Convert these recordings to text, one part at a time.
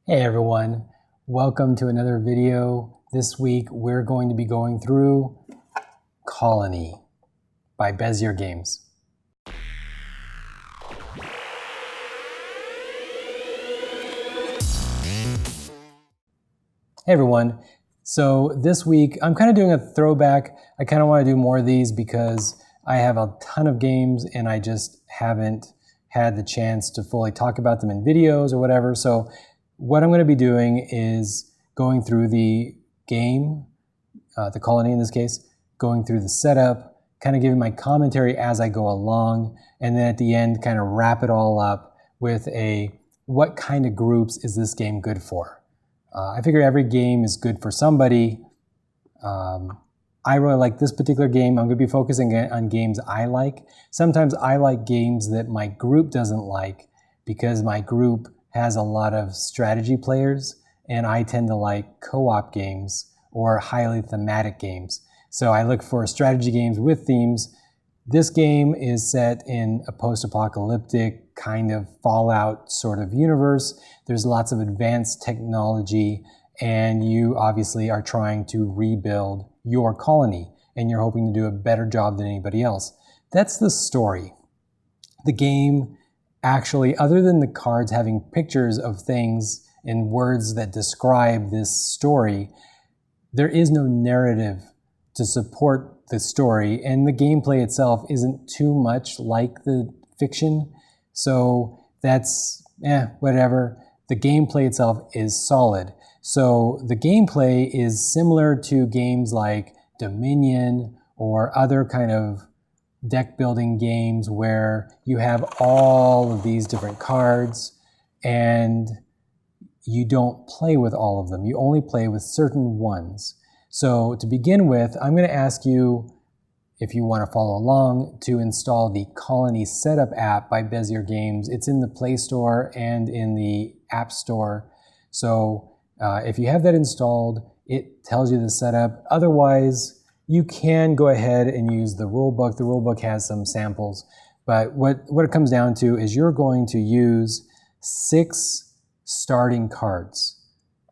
Hey everyone, welcome to another video. This week we're going to be going through Colony by Bezier Games. Hey everyone, so this week I'm kind of doing a throwback. I kind of want to do more of these because I have a ton of games and I just haven't had the chance to fully talk about them in videos or whatever. So what I'm going to be doing is going through the game, the Colony in this case, going through the setup, kind of giving my commentary as I go along, and then at the end kind of wrap it all up with a what kind of groups is this game good for? I figure every game is good for somebody. I really like this particular game. I'm going to be focusing on games I like. Sometimes I like games that my group doesn't like because my group has a lot of strategy players, and I tend to like co-op games or highly thematic games. So I look for strategy games with themes. This game is set in a post-apocalyptic kind of Fallout sort of universe. There's lots of advanced technology, and you obviously are trying to rebuild your colony, and you're hoping to do a better job than anybody else. That's the story. The game actually, other than the cards having pictures of things and words that describe this story, there is no narrative to support the story, and the gameplay itself isn't too much like the fiction. So that's, whatever. The gameplay itself is solid. So the gameplay is similar to games like Dominion or other kind of deck building games where you have all of these different cards and you don't play with all of them. You only play with certain ones. So to begin with, I'm going to ask you, if you want to follow along, to install the Colony Setup app by Bezier Games. It's in the Play Store and in the App Store. So if you have that installed, it tells you the setup. Otherwise, you can go ahead and use the rulebook. The rulebook has some samples. But what it comes down to is you're going to use 6 starting cards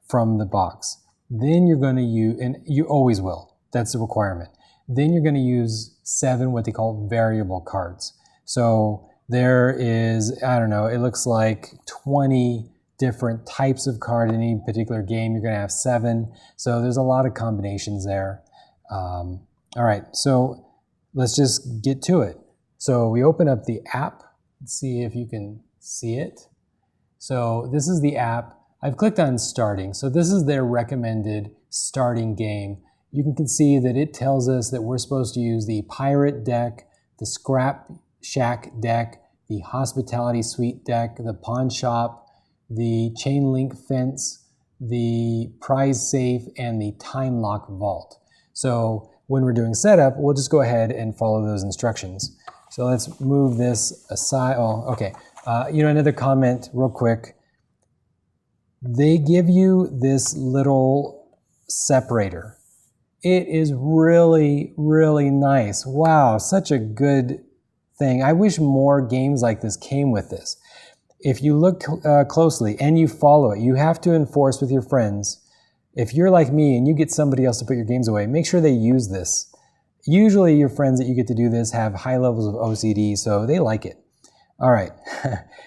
from the box. Then you're going to use, and you always will, that's the requirement. Then you're going to use 7 what they call variable cards. So there is, I don't know, it looks like 20 different types of card in any particular game. You're going to have 7. So there's a lot of combinations there. All right, so let's just get to it. So we open up the app. Let's see if you can see it. So this is the app. I've clicked on starting. So this is their recommended starting game. You can see that it tells us that we're supposed to use the Pirate deck, the Scrap Shack deck, the Hospitality Suite deck, the Pawn Shop, the Chain Link Fence, the Prize Safe, and the Time Lock Vault. So when we're doing setup, we'll just go ahead and follow those instructions. So let's move this aside. Oh, okay. Another comment real quick. They give you this little separator. It is really, really nice. Wow, such a good thing. I wish more games like this came with this. If you look closely and you follow it, you have to enforce with your friends. If you're like me and you get somebody else to put your games away, make sure they use this. Usually your friends that you get to do this have high levels of OCD, so they like it. All right,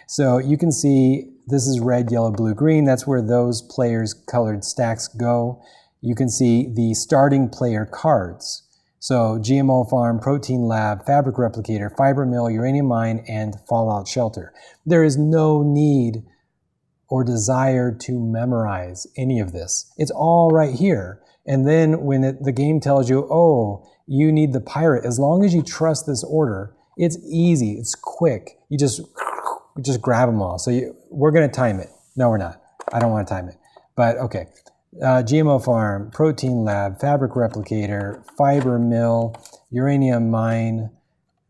so you can see this is red, yellow, blue, green. That's where those players' colored stacks go. You can see the starting player cards. So GMO Farm, Protein Lab, Fabric Replicator, Fiber Mill, Uranium Mine, and Fallout Shelter. There is no need or desire to memorize any of this. It's all right here. And then when the game tells you, oh, you need the pirate, as long as you trust this order, it's easy, it's quick. You just grab them all. So we're going to time it. No, we're not. I don't want to time it. But okay. GMO Farm, Protein Lab, Fabric Replicator, Fiber Mill, Uranium Mine,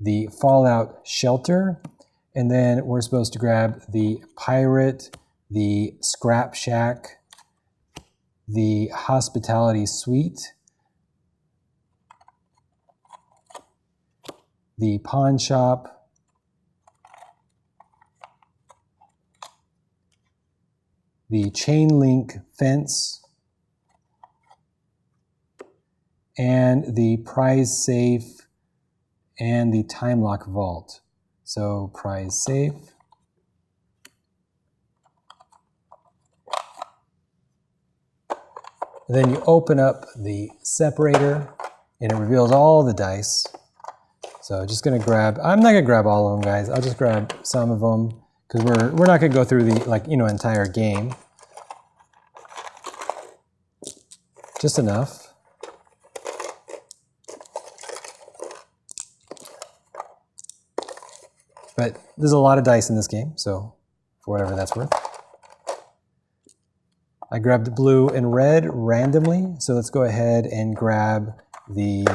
the Fallout Shelter, and then we're supposed to grab the Pirate, the Scrap Shack, the Hospitality Suite, the Pawn Shop, the chain link fence, and the prize safe, and the time lock vault. So prize safe. Then you open up the separator and it reveals all the dice. So just gonna grab, I'm not gonna grab all of them, guys. I'll just grab some of them because we're not gonna go through the entire game. Just enough. But there's a lot of dice in this game, so for whatever that's worth. I grabbed blue and red randomly, so let's go ahead and grab the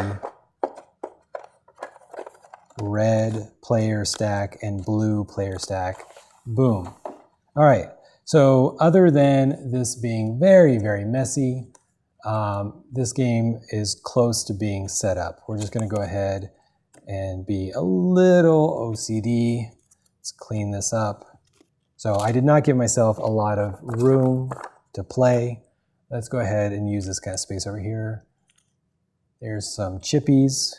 red player stack and blue player stack. Boom. All right, so other than this being very, very messy, this game is close to being set up. We're just gonna go ahead and be a little OCD. Let's clean this up. So I did not give myself a lot of room to play. Let's go ahead and use this kind of space over here. There's some chippies.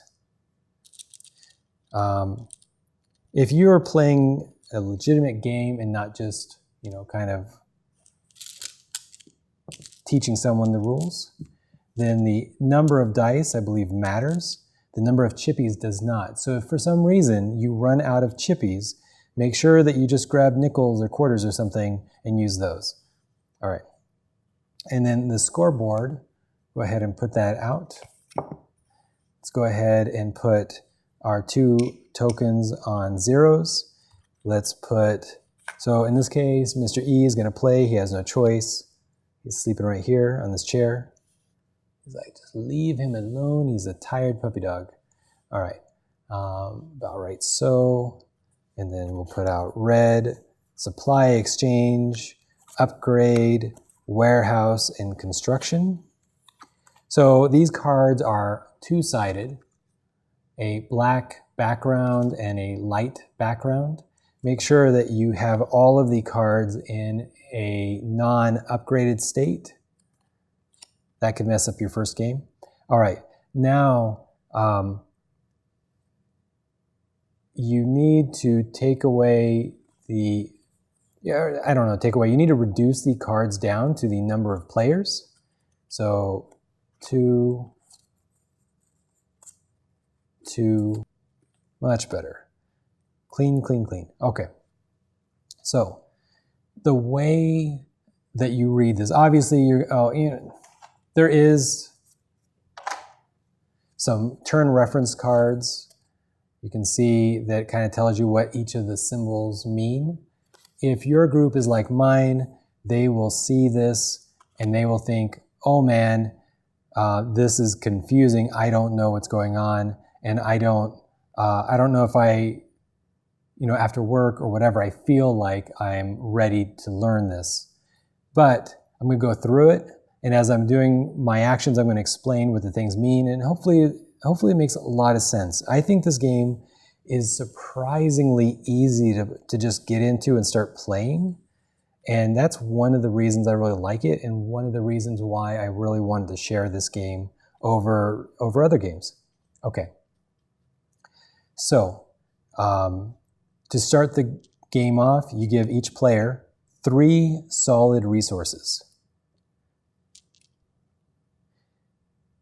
If you're playing a legitimate game and not just, kind of teaching someone the rules, then the number of dice, I believe, matters. The number of chippies does not. So if for some reason you run out of chippies, make sure that you just grab nickels or quarters or something and use those. All right. And then the scoreboard, go ahead and put that out. Let's go ahead and put our 2 tokens on zeros. Let's put, so in this case, Mr. E is gonna play, he has no choice. He's sleeping right here on this chair. He's like, just leave him alone. He's a tired puppy dog. All right, about right so. And then we'll put out red, supply exchange, upgrade, warehouse, and construction. So these cards are 2-sided, a black background and a light background. Make sure that you have all of the cards in a non-upgraded state. That could mess up your first game. All right, now you need to take away the, you need to reduce the cards down to the number of players. So 2, much better. Clean, clean, clean. Okay. So the way that you read this, obviously there is some turn reference cards. You can see that kind of tells you what each of the symbols mean. If your group is like mine, they will see this and they will think, oh man, this is confusing. I don't know what's going on. And I don't know if after work or whatever, I feel like I'm ready to learn this. But I'm gonna go through it. And as I'm doing my actions, I'm gonna explain what the things mean. And hopefully it makes a lot of sense. I think this game is surprisingly easy to just get into and start playing. And that's one of the reasons I really like it, and one of the reasons why I really wanted to share this game over other games. Okay. So, to start the game off, you give each player 3 solid resources.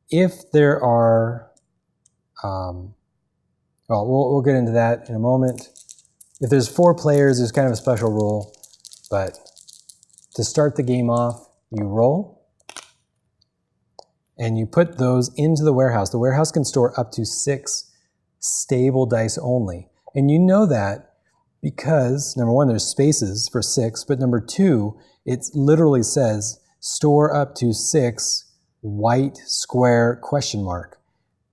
If there are, we'll get into that in a moment. If there's 4 players, there's kind of a special rule, but to start the game off, you roll, and you put those into the warehouse. The warehouse can store up to 6 stable dice only. And you know that because, number 1, there's spaces for 6, but number 2, it literally says store up to 6 white square question mark.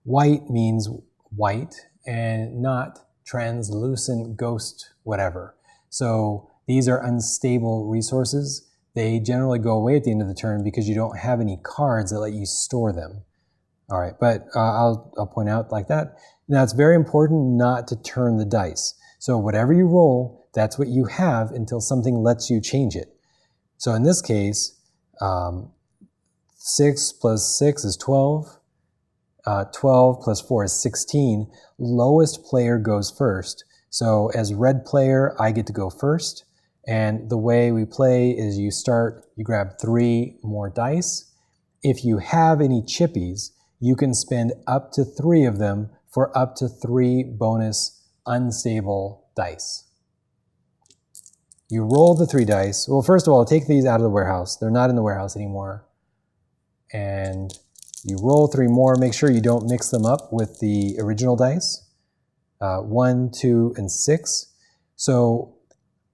White means white and not translucent ghost whatever. So these are unstable resources. They generally go away at the end of the turn because you don't have any cards that let you store them. All right, but I'll point out like that. Now it's very important not to turn the dice. So whatever you roll, that's what you have until something lets you change it. So in this case, 6 plus 6 is 12. 12 plus 4 is 16. Lowest player goes first. So as red player, I get to go first. And the way we play is you grab 3 more dice. If you have any chippies, you can spend up to 3 of them for up to 3 bonus unstable dice. You roll the 3 dice. Well, first of all, take these out of the warehouse. They're not in the warehouse anymore. And you roll 3 more. Make sure you don't mix them up with the original dice. 1, 2, and 6. So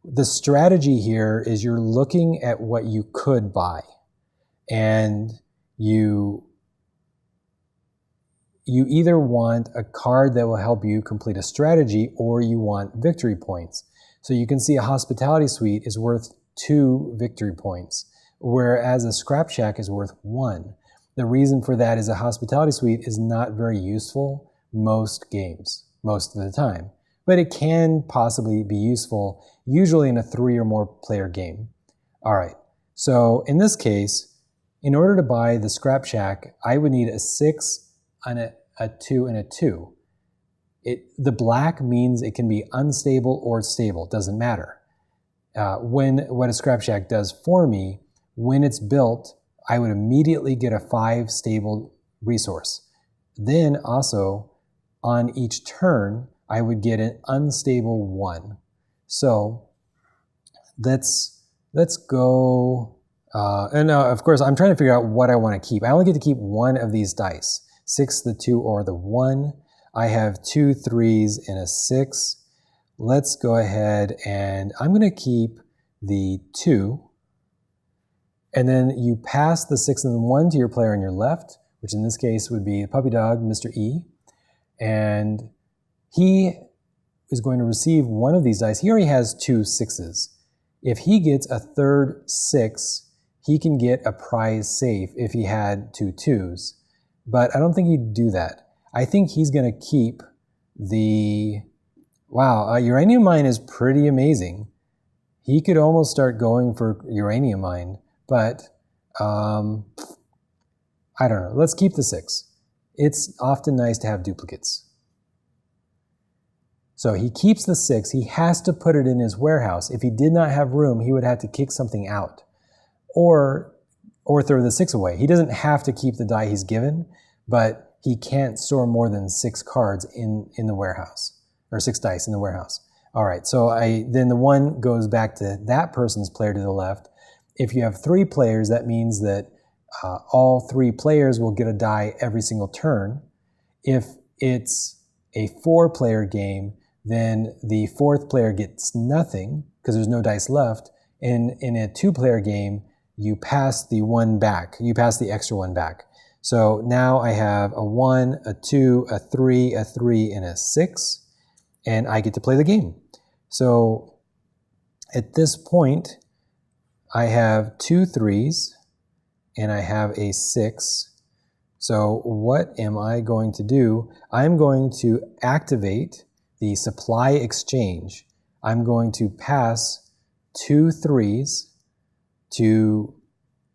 the strategy here is you're looking at what you could buy. And you either want a card that will help you complete a strategy, or you want victory points. So you can see a hospitality suite is worth 2 victory points, whereas a scrap shack is worth 1. The reason for that is a hospitality suite is not very useful most games, most of the time. But it can possibly be useful, usually in a 3 or more player game. All right, so in this case, in order to buy the scrap shack, I would need a 6, and a 2, and a 2. The black means it can be unstable or stable, doesn't matter. What a scrap shack does for me, when it's built, I would immediately get a 5 stable resource. Then also, on each turn, I would get an unstable 1. So let's go, and of course, I'm trying to figure out what I want to keep. I only get to keep 1 of these dice, 6, the 2, or the 1. I have 2 3s and a 6. Let's go ahead and I'm going to keep the 2. And then you pass the 6 and the 1 to your player on your left, which in this case would be the puppy dog, Mr. E. And he is going to receive 1 of these dice. He already has 2 6s. If he gets a third 6, he can get a prize safe if he had 2 2s. But I don't think he'd do that. I think he's going to keep the... Wow, uranium mine is pretty amazing. He could almost start going for uranium mine, but I don't know. Let's keep the 6. It's often nice to have duplicates. So he keeps the 6. He has to put it in his warehouse. If he did not have room, he would have to kick something out or throw the 6 away. He doesn't have to keep the die he's given, but he can't store more than 6 cards in the warehouse, or 6 dice in the warehouse. All right, so then the 1 goes back to that person's player to the left. If you have 3 players, that means that all 3 players will get a die every single turn. If it's a 4-player game, then the 4th player gets nothing because there's no dice left. In a 2-player game, you pass the 1 back. You pass the extra 1 back. So now I have a 1, a 2, a 3, a 3, and a 6, and I get to play the game. So at this point, I have 2 3s, and I have a 6. So what am I going to do? I'm going to activate the supply exchange. I'm going to pass 2 3s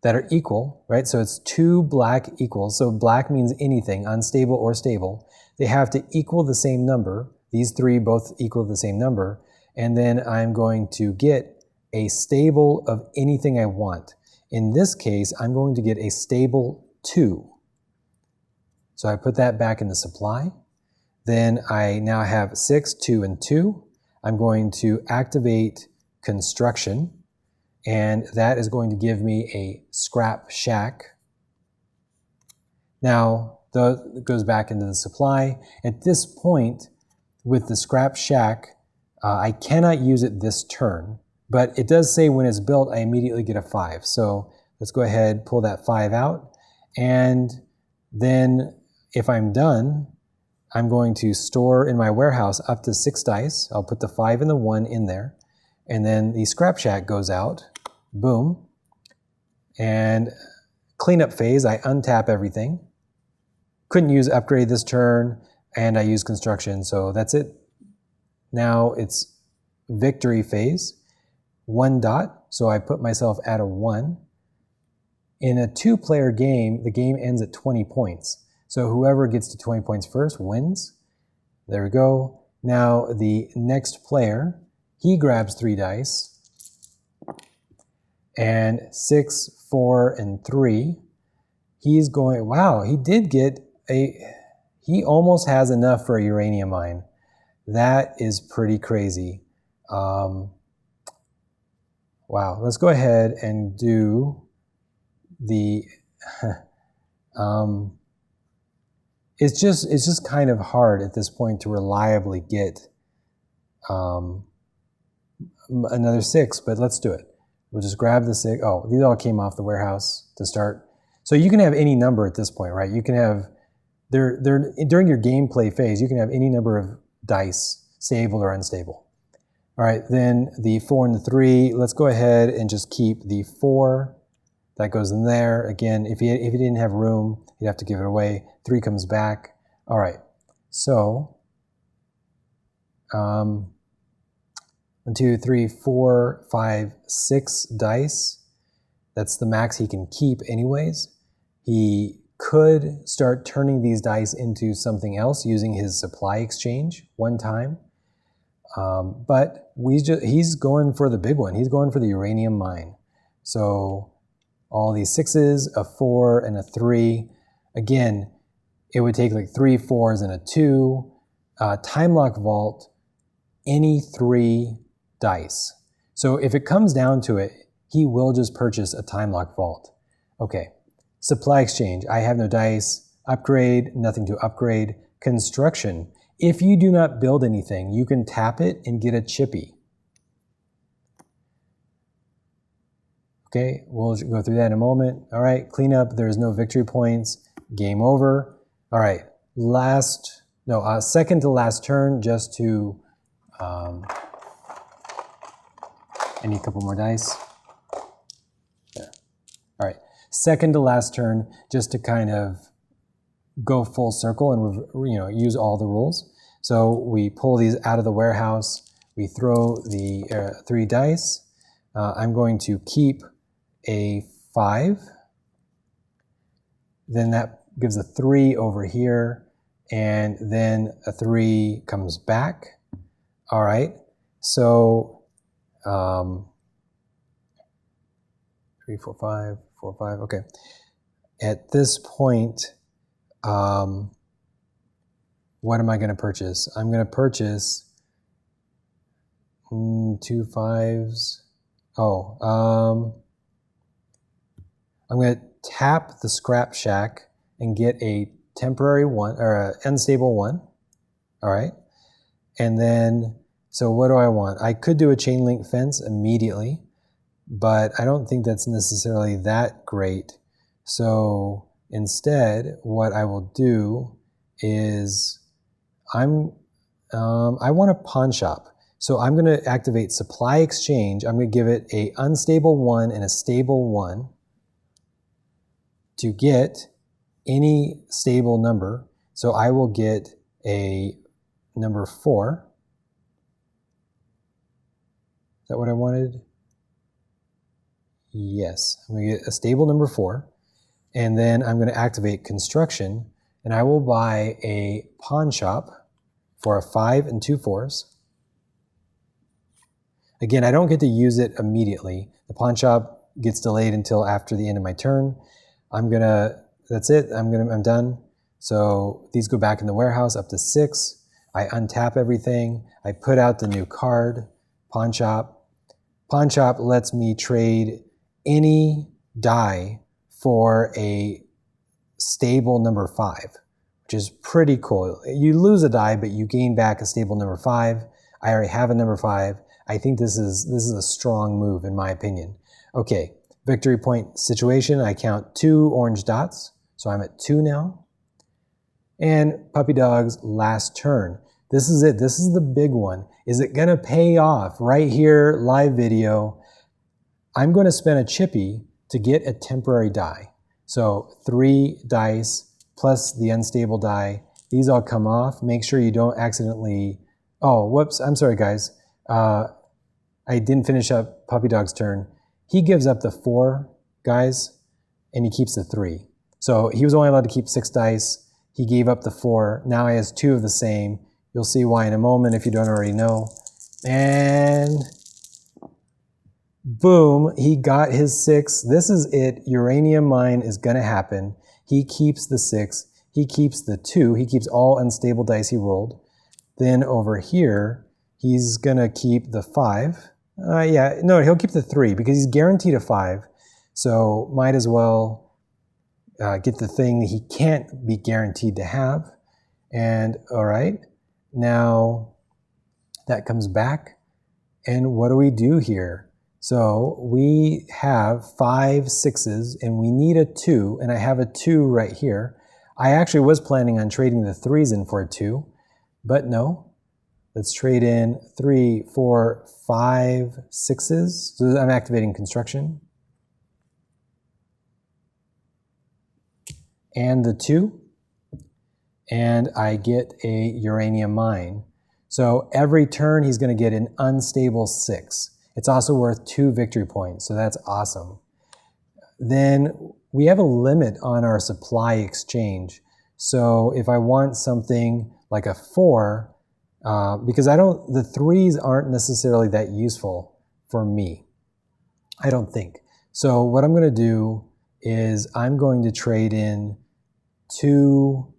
that are equal, right? So it's 2 black equals. So black means anything, unstable or stable. They have to equal the same number. These 3 both equal the same number. And then I'm going to get a stable of anything I want. In this case, I'm going to get a stable 2. So I put that back in the supply. Then I now have 6, 2, and 2. I'm going to activate construction, and that is going to give me a scrap shack. Now, that goes back into the supply. At this point, with the scrap shack, I cannot use it this turn, but it does say when it's built, I immediately get a 5. So let's go ahead, pull that 5 out, and then if I'm done, I'm going to store in my warehouse up to 6 dice. I'll put the 5 and the 1 in there, and then the scrap shack goes out. Boom. And cleanup phase, I untap everything. Couldn't use upgrade this turn, and I use construction, so that's it. Now it's victory phase. 1 dot. so I put myself at a 1. In a 2-player game, the game ends at 20 points. So whoever gets to 20 points first wins. There we go. Now the next player, he grabs 3 dice. And 6, 4, and 3. He's going, wow, he did get he almost has enough for a uranium mine. That is pretty crazy. Wow, let's go ahead and do the, it's just kind of hard at this point to reliably get another 6, but let's do it. We'll just grab the 6. Oh, these all came off the warehouse to start. So you can have any number at this point, right? You can have, during your gameplay phase, you can have any number of dice, stable or unstable. All right, then the 4 and the 3, let's go ahead and just keep the 4. That goes in there. Again, if he didn't have room, he'd have to give it away. 3 comes back. All right, so 1, 2, 3, 4, 5, 6 dice. That's the max he can keep anyways. He could start turning these dice into something else using his supply exchange one time. But he's going for the big one. He's going for the uranium mine. So all these 6s, a 4, and a 3. Again, it would take like 3 4s and a 2. Time lock vault, any 3 dice. So if it comes down to it, he will just purchase a time lock vault. Okay, supply exchange, I have no dice. Upgrade, nothing to upgrade. Construction, if you do not build anything, you can tap it and get a chippy. Okay, we'll go through that in a moment. All right, cleanup, there's no victory points. Game over. All right, second to last turn, just to, I need a couple more dice. There. All right, second to last turn, just to kind of go full circle and use all the rules. So we pull these out of the warehouse. We throw the 3 dice. I'm going to keep a 5. Then that gives a 3 over here, and then a 3 comes back. All right, so 3, 4, 5, 4, 5. Okay. At this point, what am I going to purchase? I'm going to purchase 2 5s. I'm going to tap the scrap shack and get a temporary 1 or an unstable 1. All right. And then, so what do I want? I could do a chain link fence immediately, but I don't think that's necessarily that great. So instead, what I will do is I want a pawn shop. So I'm going to activate supply exchange. I'm going to give it a unstable 1 and a stable 1 to get any stable number. So I will get a number 4. Is that what I wanted? Yes, I'm going to get a stable number 4. And then I'm going to activate construction, and I will buy a pawn shop for a 5 and 2 4s. Again, I don't get to use it immediately. The pawn shop gets delayed until after the end of my turn. That's it, I'm done. So these go back in the warehouse up to 6. I untap everything. I put out the new card, pawn shop. Pawn shop lets me trade any die for a stable number 5, which is pretty cool. You lose a die, but you gain back a stable number 5. I already have a number 5. I think this is a strong move in my opinion. Okay, victory point situation. I count 2 orange dots, so I'm at 2 now. And Puppy Dog's last turn. This is it. This is the big one. Is it gonna pay off? Right here, live video. I'm going to spend a chippy to get a temporary die. So 3 dice plus the unstable die. These all come off. Make sure you don't accidentally... Oh, whoops. I'm sorry, guys. I didn't finish up Puppy Dog's turn. he gives up the 4 guys and he keeps the 3. So he was only allowed to keep 6 dice. He gave up the 4. Now he has 2 of the same. You'll see why in a moment if you don't already know. And boom, he got his 6. This is it. Uranium mine is going to happen. He keeps the 6. He keeps the 2. He keeps all unstable dice he rolled. Then over here, he's going to keep the 5. He'll keep the 3 because he's guaranteed a 5. So might as well get the thing that he can't be guaranteed to have. And all right, now that comes back. And what do we do here? So we have 5 6s and we need a 2, and I have a 2 right here. I actually was planning on trading the 3s in for a 2, but no. Let's trade in 3, 4, 5 6s. So I'm activating construction. And the 2. And I get a uranium mine. So every turn he's going to get an unstable 6. It's also worth 2 victory points, so that's awesome. Then we have a limit on our supply exchange. So if I want something like a 4, because the 3s aren't necessarily that useful for me, I don't think. So what I'm going to do is I'm going to trade in 2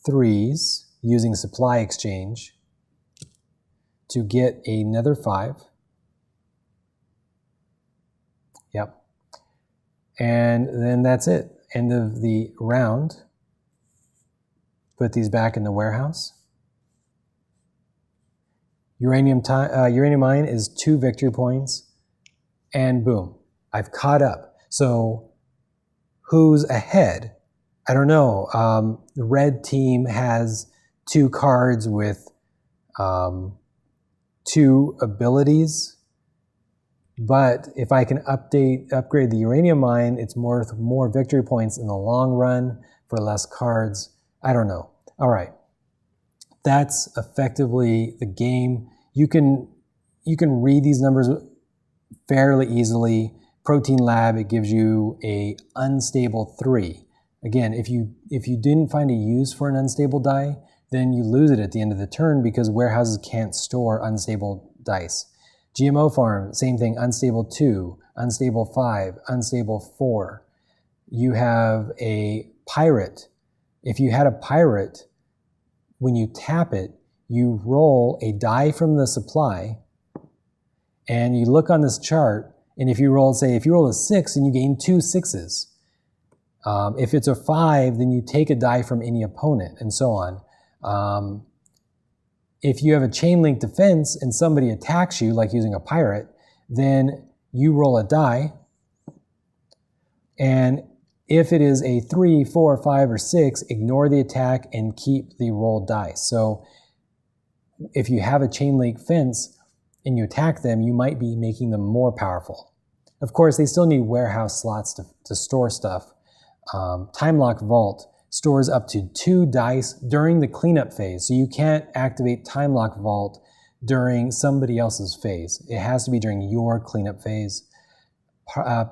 3s using supply exchange to get another 5. Yep. And then that's it. End of the round. Put these back in the warehouse. Uranium mine is 2 victory points. And boom, I've caught up. So who's ahead? I don't know. The red team has 2 cards with 2 abilities. But if I can upgrade the uranium mine, it's worth more victory points in the long run for less cards. I don't know. All right. That's effectively the game. You can read these numbers fairly easily. Protein Lab, it gives you a unstable 3. Again, if you didn't find a use for an unstable die, then you lose it at the end of the turn because warehouses can't store unstable dice. GMO Farm, same thing, unstable 2, unstable 5, unstable 4. You have a pirate. If you had a pirate, when you tap it, you roll a die from the supply, and you look on this chart, and if you roll a 6, then you gain 2 6s. If it's a 5, then you take a die from any opponent, and so on. If you have a chain link defense and somebody attacks you, like using a pirate, then you roll a die, and if it is a 3, 4, 5, or 6, ignore the attack and keep the rolled dice. So if you have a chain link fence and you attack them, you might be making them more powerful. Of course, they still need warehouse slots to store stuff. Time Lock Vault stores up to 2 dice during the cleanup phase. So you can't activate Time Lock Vault during somebody else's phase. It has to be during your cleanup phase.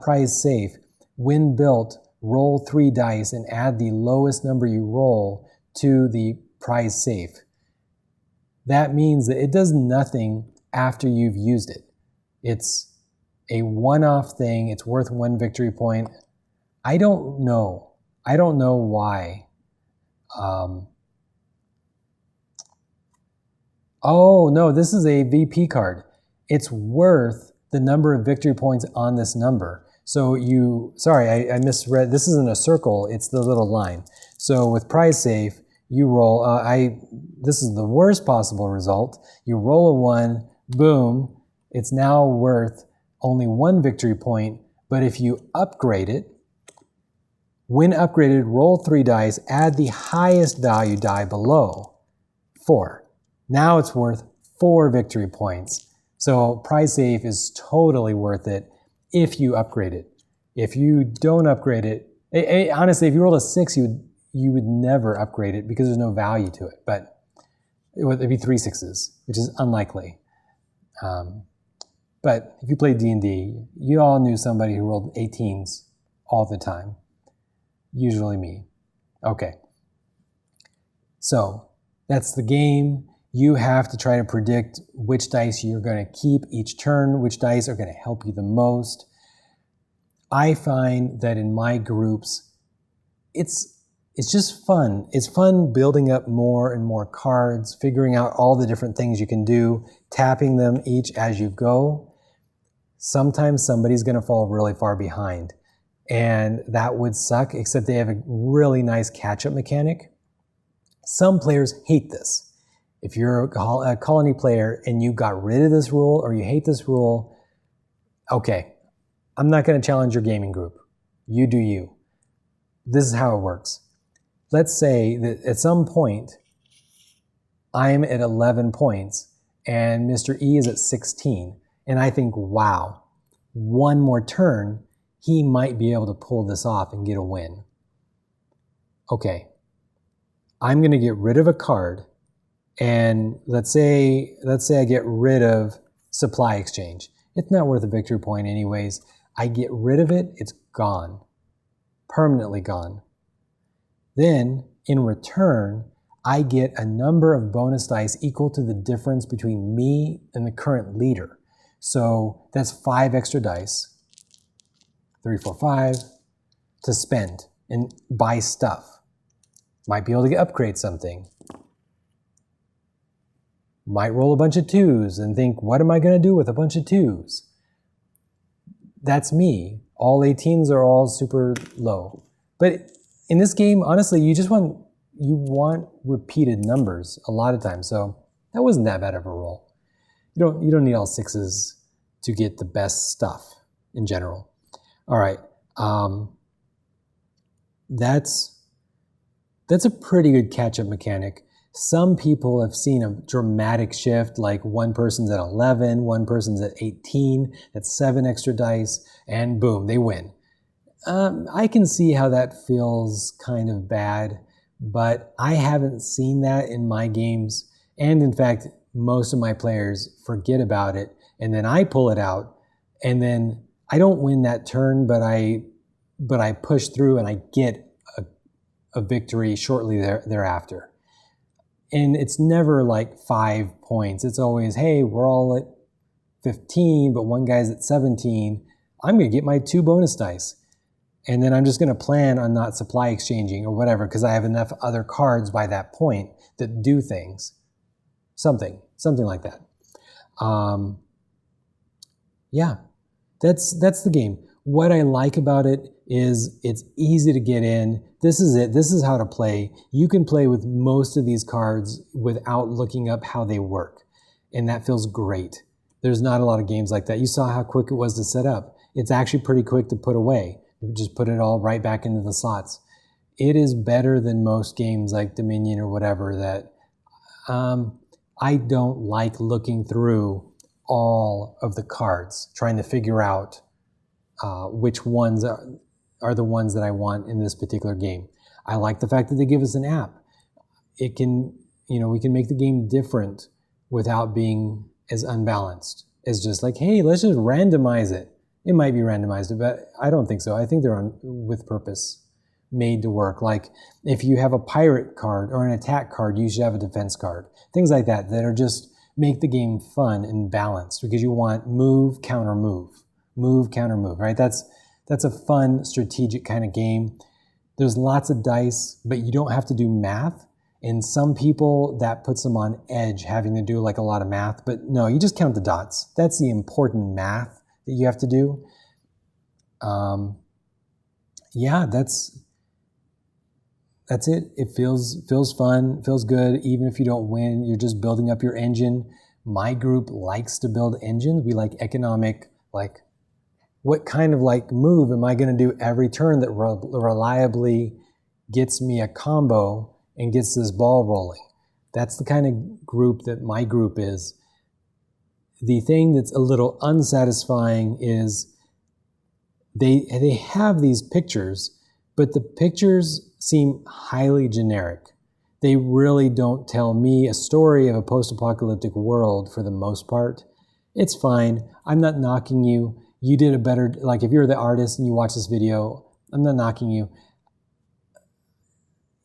Prize Safe. When built, roll 3 dice and add the lowest number you roll to the prize safe. That means that it does nothing after you've used it. It's a one-off thing. It's worth 1 victory point. I don't know why. Oh, no, this is a VP card. It's worth the number of victory points on this number. So I misread. This isn't a circle, it's the little line. So with prize safe, you roll, this is the worst possible result. You roll a 1, boom, it's now worth only 1 victory point, but if you upgrade it, when upgraded, roll 3 dice, add the highest value die below, 4. Now it's worth 4 victory points. So prize safe is totally worth it if you upgrade it. If you don't upgrade it, honestly, if you rolled a 6, you would never upgrade it because there's no value to it. But it'd be 3 6s, which is unlikely. But if you play D&D, you all knew somebody who rolled 18s all the time. Usually me. Okay. So that's the game. You have to try to predict which dice you're going to keep each turn, which dice are going to help you the most. I find that in my groups, it's just fun. It's fun building up more and more cards, figuring out all the different things you can do, tapping them each as you go. Sometimes somebody's going to fall really far behind, and that would suck, except they have a really nice catch-up mechanic. Some players hate this. If you're a colony player and you got rid of this rule or you hate this rule, okay, I'm not going to challenge your gaming group. You do you. This is how it works. Let's say that at some point, I'm at 11 points and Mr. E is at 16. And I think, wow, one more turn, he might be able to pull this off and get a win. Okay, I'm going to get rid of a card. And let's say I get rid of supply exchange. It's not worth a victory point anyways. I get rid of it, it's gone. Permanently gone. Then, in return, I get a number of bonus dice equal to the difference between me and the current leader. So that's 5 extra dice, 3, 4, 5, to spend and buy stuff. Might be able to upgrade something. Might roll a bunch of 2s and think, what am I going to do with a bunch of 2s? That's me. All 18s are all super low. But in this game, honestly, you want repeated numbers a lot of times. So that wasn't that bad of a roll. You don't need all 6s to get the best stuff in general. All right. That's a pretty good catch-up mechanic. Some people have seen a dramatic shift, like one person's at 11, one person's at 18, that's 7 extra dice, and boom, they win. I can see how that feels kind of bad, but I haven't seen that in my games. And in fact, most of my players forget about it, and then I pull it out, and then I don't win that turn, but I push through and I get a victory shortly thereafter. And it's never like 5 points. It's always, hey, we're all at 15, but one guy's at 17. I'm going to get my 2 bonus dice. And then I'm just going to plan on not supply exchanging or whatever, because I have enough other cards by that point that do things. Something like that. Yeah, that's the game. What I like about it is it's easy to get in. This is it. This is how to play. You can play with most of these cards without looking up how they work. And that feels great. There's not a lot of games like that. You saw how quick it was to set up. It's actually pretty quick to put away. You just put it all right back into the slots. It is better than most games like Dominion or whatever that I don't like looking through all of the cards, trying to figure out which ones are the ones that I want in this particular game. I like the fact that they give us an app. It can, we can make the game different without being as unbalanced as just like, hey, let's just randomize it. It might be randomized, but I don't think so. I think they're with purpose, made to work. Like if you have a pirate card or an attack card, you should have a defense card. Things like that are just make the game fun and balanced, because you want move, counter, move, counter, move, right? That's a fun strategic kind of game. There's lots of dice, but you don't have to do math. And some people, that puts them on edge, having to do like a lot of math. But no, you just count the dots. That's the important math that you have to do. Yeah, that's it. It feels fun, feels good. Even if you don't win, you're just building up your engine. My group likes to build engines. We like economic, like what kind of like move am I going to do every turn that reliably gets me a combo and gets this ball rolling. That's the kind of group that my group is. The thing that's a little unsatisfying is they have these pictures, but the pictures seem highly generic. They really don't tell me a story of a post-apocalyptic world for the most part. It's fine. I'm not knocking you. You did a better, like if you're the artist and you watch this video, I'm not knocking you.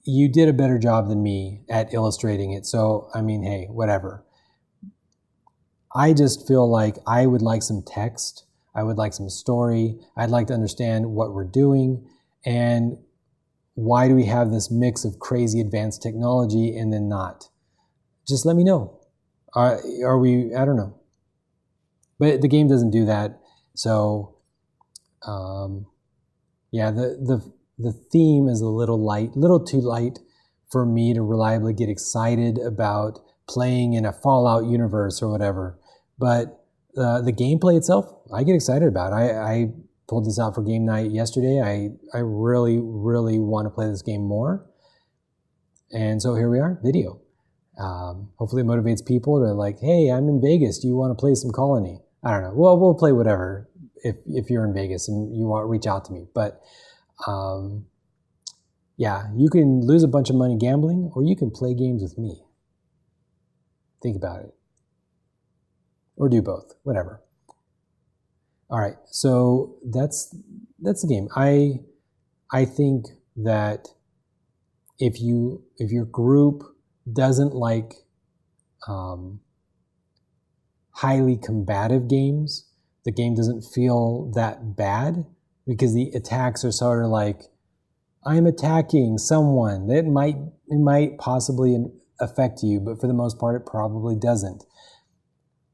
You did a better job than me at illustrating it. So, I mean, hey, whatever. I just feel like I would like some text. I would like some story. I'd like to understand what we're doing and why do we have this mix of crazy advanced technology and then not. Just let me know. Are we, I don't know. But the game doesn't do that. So, yeah, the theme is a little too light for me to reliably get excited about playing in a Fallout universe or whatever. But the gameplay itself, I get excited about. I pulled this out for game night yesterday. I really, really want to play this game more. And so here we are, video. Hopefully it motivates people to like, hey, I'm in Vegas. Do you want to play some Colony? I don't know. Well, we'll play whatever if you're in Vegas and you want to reach out to me. But yeah, you can lose a bunch of money gambling or you can play games with me. Think about it. Or do both, whatever. All right, so that's the game. I think that if your group doesn't like highly combative games, the game doesn't feel that bad because the attacks are sort of like, I'm attacking someone. It might possibly affect you, but for the most part, it probably doesn't.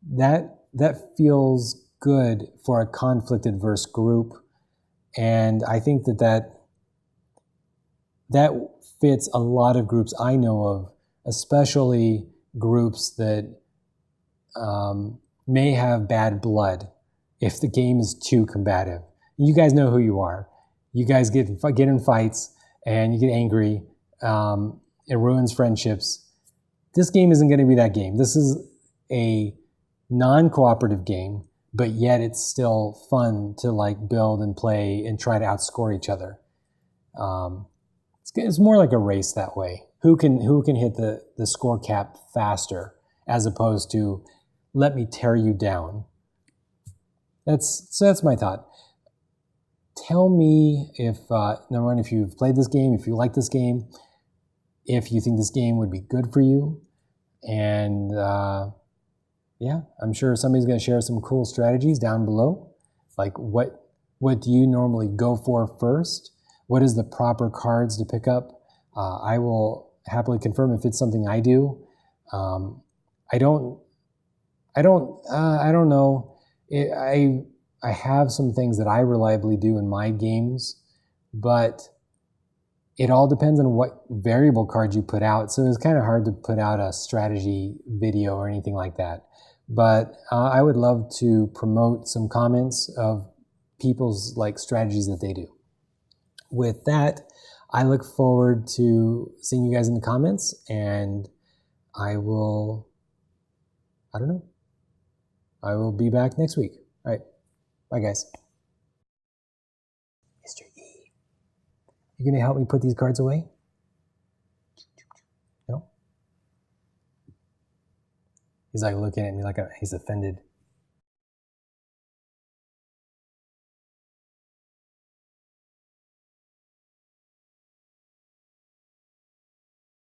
That feels good for a conflict-adverse group, and I think that fits a lot of groups I know of, especially groups that may have bad blood if the game is too combative. You guys know who you are. You guys get in fights and you get angry. It ruins friendships. This game isn't going to be that game. This is a non-cooperative game, but yet it's still fun to like build and play and try to outscore each other. It's more like a race that way. Who can hit the score cap faster, as opposed to let me tear you down. That's my thought. Tell me if number one, if you've played this game, if you like this game, if you think this game would be good for you, and yeah, I'm sure somebody's going to share some cool strategies down below. Like what do you normally go for first? What is the proper cards to pick up? I will happily confirm if it's something I do. I don't know. I have some things that I reliably do in my games, but it all depends on what variable cards you put out. So it's kind of hard to put out a strategy video or anything like that. But I would love to promote some comments of people's like strategies that they do. With that, I look forward to seeing you guys in the comments, and I will be back next week. All right. Bye, guys. Mr. E, you gonna help me put these cards away? No? He's like looking at me like he's offended.